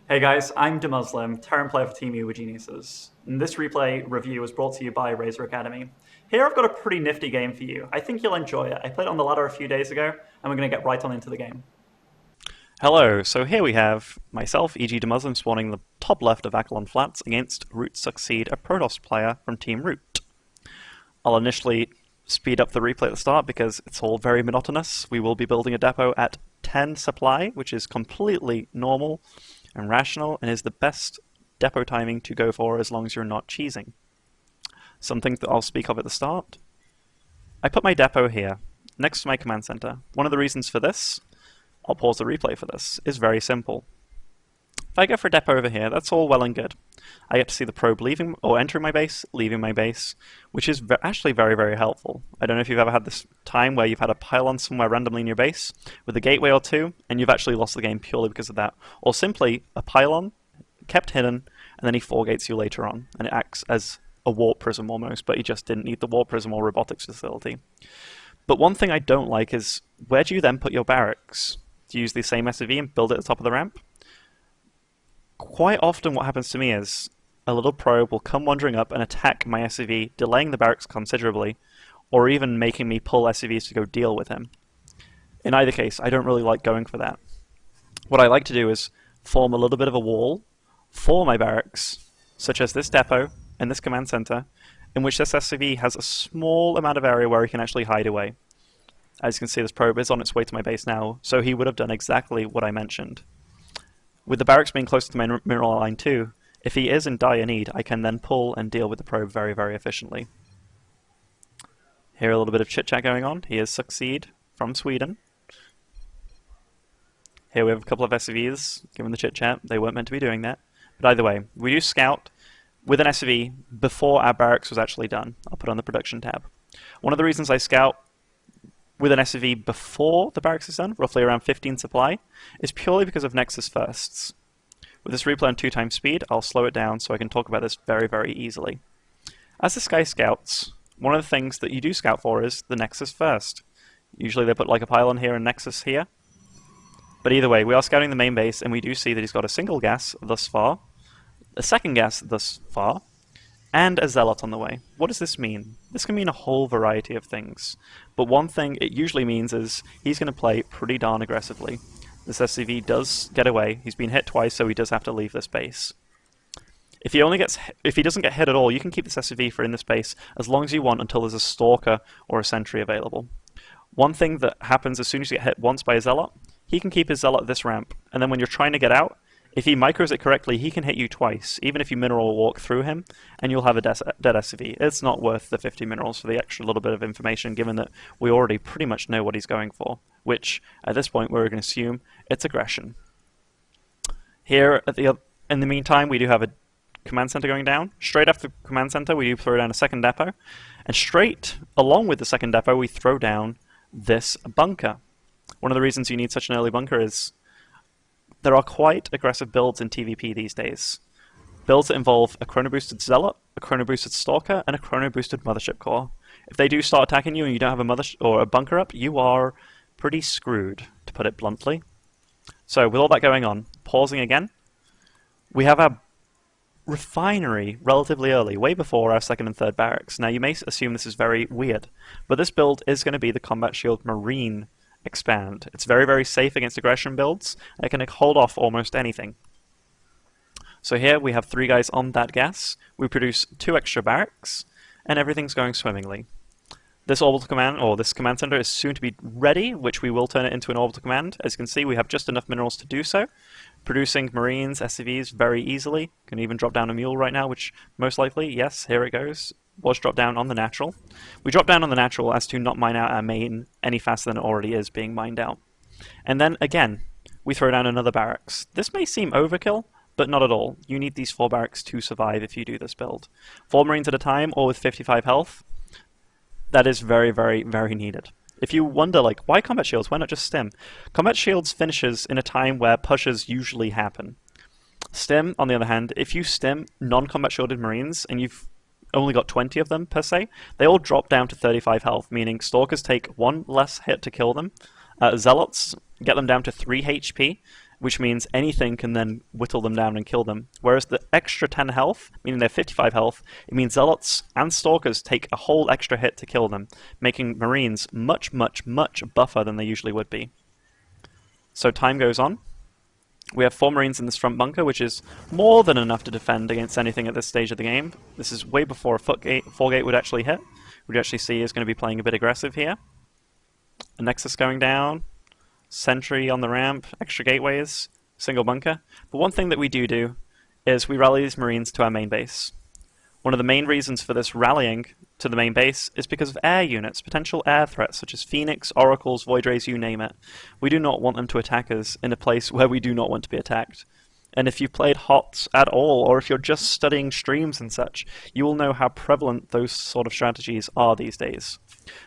Hey guys, I'm EG.DeMusliM, Terran player for Team Uber Geniuses. And this replay review was brought to you by Razer Academy. Here I've got a pretty nifty game for you. I think you'll enjoy it. I played it on the ladder a few days ago, and we're going to get right on into the game. Hello, so here we have myself, EG.DeMusliM, spawning the top left of Akalon Flats against Root Succeed, a Protoss player from Team Root. I'll initially speed up the replay at the start because it's all very monotonous. We will be building a depot at 10 supply, which is completely normal and rational, and is the best depot timing to go for as long as you're not cheesing. Something that I'll speak of at the start. I put my depot here, next to my command center. One of the reasons for this, I'll pause the replay for this, is very simple. If I go for a depot over here, that's all well and good. I get to see the probe leaving or entering my base, leaving my base, which is actually very, very helpful. I don't know if you've ever had this time where you've had a pylon somewhere randomly in your base with a gateway or two, and you've actually lost the game purely because of that. Or simply a pylon kept hidden, and then he 4-gates you later on, and it acts as a warp prism almost, but you just didn't need the warp prism or robotics facility. But one thing I don't like is, where do you then put your barracks? Do you use the same SCV and build it at the top of the ramp? Quite often what happens to me is a little probe will come wandering up and attack my SCV, delaying the barracks considerably, or even making me pull SCVs to go deal with him. In either case, I don't really like going for that. What I like to do is form a little bit of a wall for my barracks, such as this depot and this command center, in which this SCV has a small amount of area where he can actually hide away. As you can see, this probe is on its way to my base now, so he would have done exactly what I mentioned. With the barracks being close to my mineral line too, if he is in dire need, I can then pull and deal with the probe very, very efficiently. Here a little bit of chit-chat going on. He is Succeed from Sweden. Here we have a couple of SCVs, given the chit-chat. They weren't meant to be doing that. But either way, we do scout with an SCV before our barracks was actually done. I'll put on the production tab. One of the reasons I scout with an SCV before the barracks is done, roughly around 15 supply, is purely because of Nexus firsts. With this replay on 2x speed, I'll slow it down so I can talk about this very, very easily. As this guy scouts, one of the things that you do scout for is the Nexus first. Usually they put like a pylon here and Nexus here. But either way, we are scouting the main base, and we do see that he's got a single gas thus far, a second gas thus far, and a zealot on the way. What does this mean? This can mean a whole variety of things, but one thing it usually means is he's going to play pretty darn aggressively. This SCV does get away. He's been hit twice, so he does have to leave this base. If he doesn't get hit at all, you can keep this SCV for in this base as long as you want until there's a stalker or a sentry available. One thing that happens as soon as you get hit once by a zealot, he can keep his zealot at this ramp, and then when you're trying to get out, if he micros it correctly, he can hit you twice, even if you mineral walk through him, and you'll have a dead SCV. It's not worth the 50 minerals for the extra little bit of information, given that we already pretty much know what he's going for, which, at this point, we're going to assume it's aggression. Here, in the meantime, we do have a command center going down. Straight after the command center, we do throw down a second depot, and straight along with the second depot, we throw down this bunker. One of the reasons you need such an early bunker is there are quite aggressive builds in TVP these days. Builds that involve a chrono-boosted Zealot, a chrono-boosted Stalker, and a chrono-boosted Mothership Core. If they do start attacking you and you don't have a bunker up, you are pretty screwed, to put it bluntly. So with all that going on, pausing again, we have our refinery relatively early, way before our second and third barracks. Now you may assume this is very weird, but this build is going to be the Combat Shield Marine expand. It's very, very safe against aggression builds. It can hold off almost anything. So here we have 3 guys on that gas. We produce 2 extra barracks, and everything's going swimmingly. This orbital command, or this command center, is soon to be ready, which we will turn it into an orbital command. As you can see, we have just enough minerals to do so, producing Marines, SCVs very easily. Can even drop down a mule right now, which most likely, yes, here it goes, was dropped down on the natural. We drop down on the natural as to not mine out our main any faster than it already is being mined out. And then, again, we throw down another barracks. This may seem overkill, but not at all. You need these 4 barracks to survive if you do this build. 4 Marines at a time, or with 55 health, that is very, very, very needed. If you wonder, like, why combat shields? Why not just stim? Combat shields finishes in a time where pushes usually happen. Stim, on the other hand, if you stim non-combat shielded Marines, and you've only got 20 of them per se, they all drop down to 35 health, meaning Stalkers take 1 less hit to kill them. Zealots get them down to 3 HP, which means anything can then whittle them down and kill them. Whereas the extra 10 health, meaning they're 55 health, it means Zealots and Stalkers take a whole extra hit to kill them, making Marines much, much, much buffer than they usually would be. So time goes on. We have 4 Marines in this front bunker, which is more than enough to defend against anything at this stage of the game. This is way before a Foregate would actually hit. We'd actually see is going to be playing a bit aggressive here. A Nexus going down. Sentry on the ramp, extra gateways, single bunker. But one thing that we do is we rally these Marines to our main base. One of the main reasons for this rallying to the main base is because of air units, potential air threats such as Phoenix, Oracles, Void Rays, you name it. We do not want them to attack us in a place where we do not want to be attacked. And if you've played HOTS at all, or if you're just studying streams and such, you will know how prevalent those sort of strategies are these days.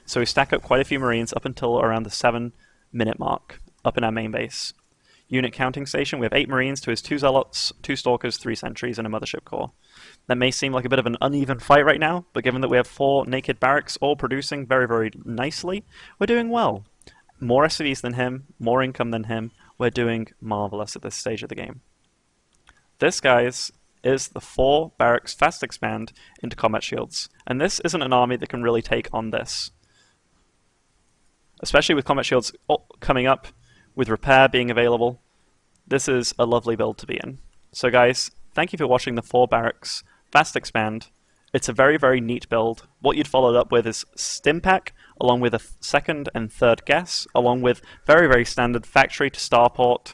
So we stack up quite a few Marines up until around the 7-minute mark up in our main base. Unit counting station, we have 8 Marines to his 2 Zealots, 2 Stalkers, 3 Sentries, and a Mothership Core. That may seem like a bit of an uneven fight right now, but given that we have 4 naked barracks all producing very, very nicely, we're doing well. More SCVs than him, more income than him, we're doing marvelous at this stage of the game. This, guys, is the 4 barracks fast expand into combat shields, and this isn't an army that can really take on this. Especially with combat shields coming up, with repair being available, this is a lovely build to be in. So guys, thank you for watching the 4 barracks fast expand. It's a very, very neat build. What you'd followed up with is Stimpack, along with a 2nd and 3rd guess, along with very, very standard factory to starport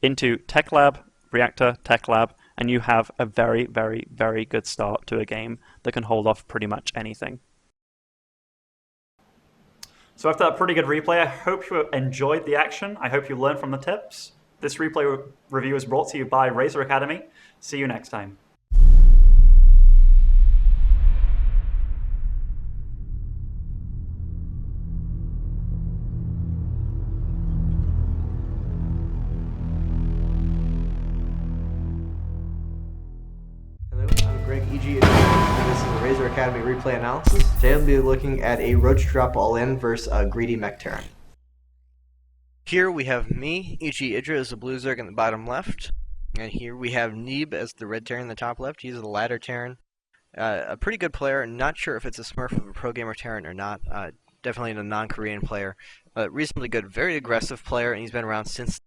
into Tech Lab, Reactor, Tech Lab, and you have a very, very, very good start to a game that can hold off pretty much anything. So after that pretty good replay, I hope you enjoyed the action. I hope you learned from the tips. This replay review is brought to you by Razer Academy. See you next time. EG, and this is the Razer Academy replay analysis. Today I'll be looking at a Roach Drop All-In versus a Greedy Mech Terran. Here we have me, EG.DeMusliM as the blue Zerg in the bottom left, and here we have Neeb as the red Terran in the top left. He's the ladder Terran. A pretty good player, not sure if it's a smurf of a pro gamer Terran or not. Definitely a non-Korean player, but reasonably good, very aggressive player, and he's been around since